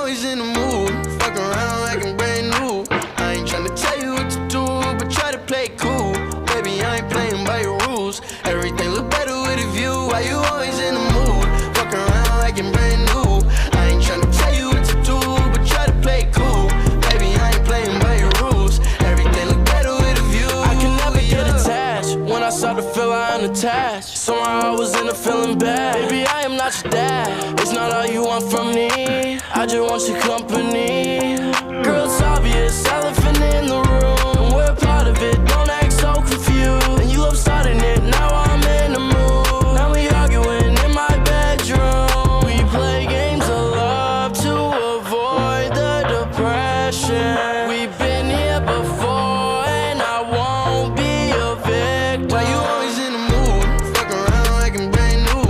always in the mood? Fuck around like I'm brand new. I ain't tryna tell you what to do, but try to play it cool. Baby, I ain't playing by your rules. Everything look better with a view. Why you always in the mood? Fuck around like I'm brand new. I ain't tryna tell you what to do, but try to play it cool. Baby, I ain't playing by your rules. Everything look better with a view. I can never get attached. When I start to feel I'm unattached, somehow I was in a feeling bad. Baby, I am not your dad. It's not all you want from me. I just want your company. Girl, it's obvious, elephant in the room. We're part of it, don't act so confused. And you love starting it, now I'm in the mood. Now we arguing in my bedroom. We play games of love to avoid the depression. We've been here before and I won't be a victim. Why you always in the mood? Fuck around like I'm brand new.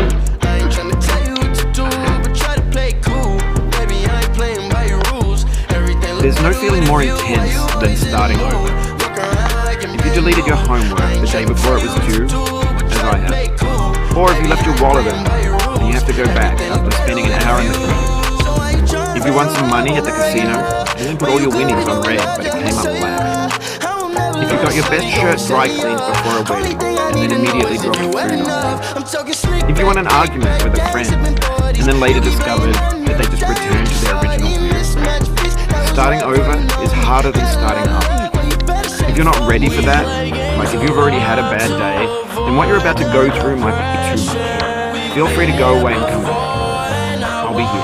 I ain't tryna tell you what to do, but try to play it cool. Baby, I ain't playing by your rules. Everything There's no feeling more intense than starting over. If you deleted your homework the day before it was due, as I have, or if you left your wallet at home and you have to go back after spending an hour in the crowd. If you won some money at the casino and then put all your winnings on red but it came up black. If you got your best shirt dry cleaned before a wedding and then immediately dropped food on it. If you won an argument with a friend and then later discovered that they just returned to their original view. Starting over is harder than starting up. If you're not ready for that, like if you've already had a bad day, then what you're about to go through might be too much. Feel free to go away and come back. I'll be here.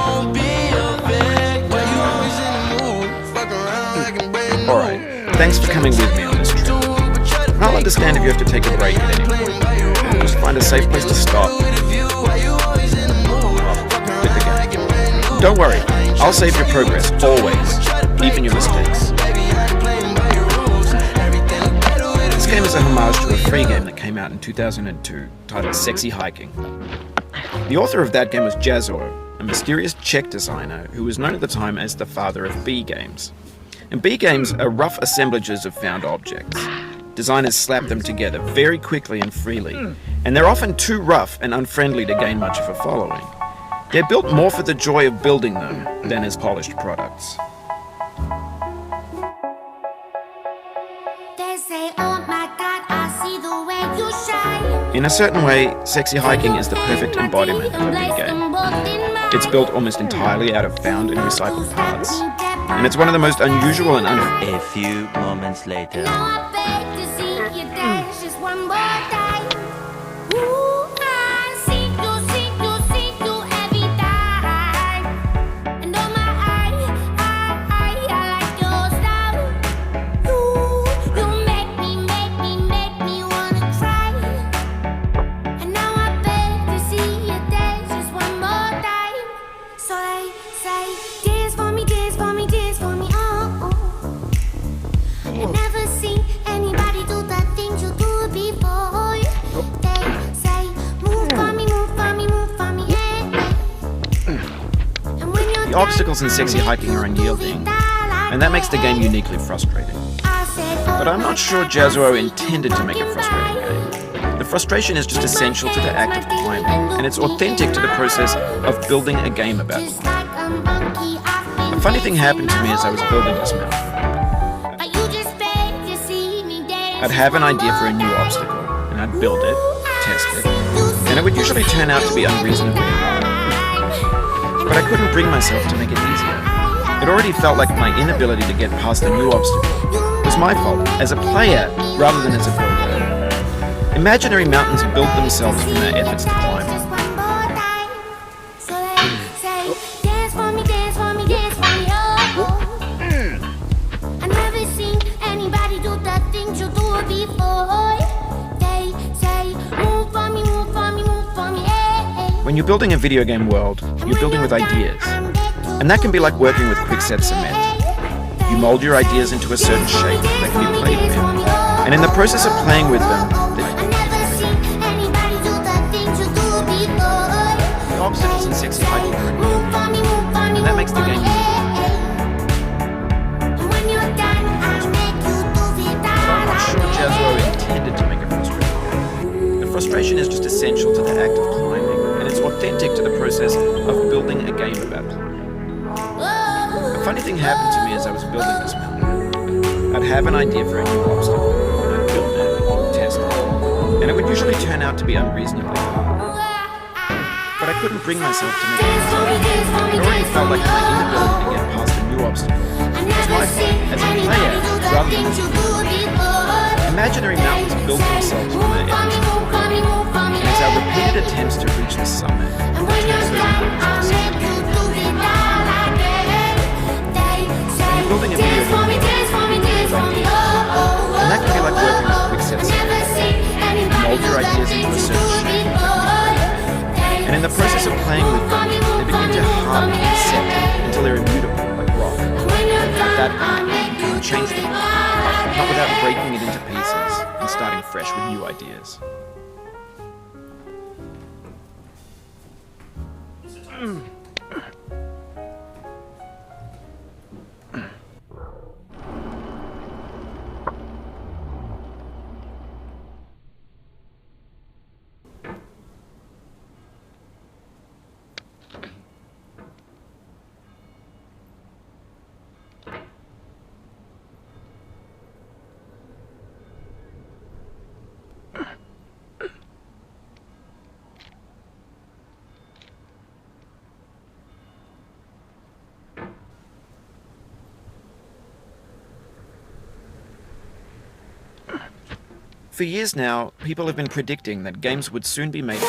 Alright, thanks for coming with me on this trip. I'll understand if you have to take a break at any point. Just find a safe place to stop. With the game. Don't worry, I'll save your progress, always, even your mistakes. This game is a homage to a free game that came out in 2002, titled Sexy Hiking. The author of that game was Jazzo, a mysterious Czech designer who was known at the time as the father of B games. And B games are rough assemblages of found objects. Designers slap them together very quickly and freely, and they're often too rough and unfriendly to gain much of a following. They're built more for the joy of building them than as polished products. They say, oh my God, I see the way you shine. In a certain way, Sexy Hiking is the perfect embodiment of a B game. It's built almost entirely out of found and recycled parts, and it's one of the most unusual and A few moments later. Now I beg to see you dance just one more time. Ooh, I see you every time. And oh my, I like your style. You make me wanna try. And now I beg to see you dance just one more time. So they say, dance for me, dance for me, dance for me, oh. I've never seen anybody do the things you do before. They say, move for me, move for me, move for me, yeah. And when you're The obstacles in Sexy Hiking are unyielding, and that makes the game uniquely frustrating. But I'm not sure Jazzo intended to make a frustrating game. The frustration is just essential to the act of climbing, and it's authentic to the process of building a game about climbing. A funny thing happened to me as I was building this map. I'd have an idea for a new obstacle, and I'd build it, test it, and it would usually turn out to be unreasonably hard. But I couldn't bring myself to make it easier. It already felt like my inability to get past a new obstacle was my fault as a player rather than as a builder. Imaginary mountains build themselves from their efforts to climb. When you're building a video game world, you're building with ideas. And that can be like working with quickset cement. You mold your ideas into a certain shape that can be played with. And in the process of playing with them, the obstacles in Sexy Hiking are unyielding, and that makes the game unique. But I'm not sure Jazzo intended to make it frustrating. The frustration is just essential to the act of climbing, and it's authentic to the process of building a game about climbing. funny thing happened to me as I was building this mountain. I'd have an idea for a new obstacle, and I'd build it, test it, and it would usually turn out to be unreasonably hard. But I couldn't bring myself to make it myself. It already felt like my inability to get past a new obstacle was my fault as a player rather than as a viewer. Imaginary mountains build themselves from their edges, and it's our repeated attempts to reach the summit that turns those mountains into I'm building a video game, and that can be like working with quick sets. You mold your ideas into a certain shape. And in the process of playing with them, they begin to harden and set until they're immutable, like rock. At that point, you can change them, not without breaking it into pieces and starting fresh with new ideas. For years now, people have been predicting that games would soon be made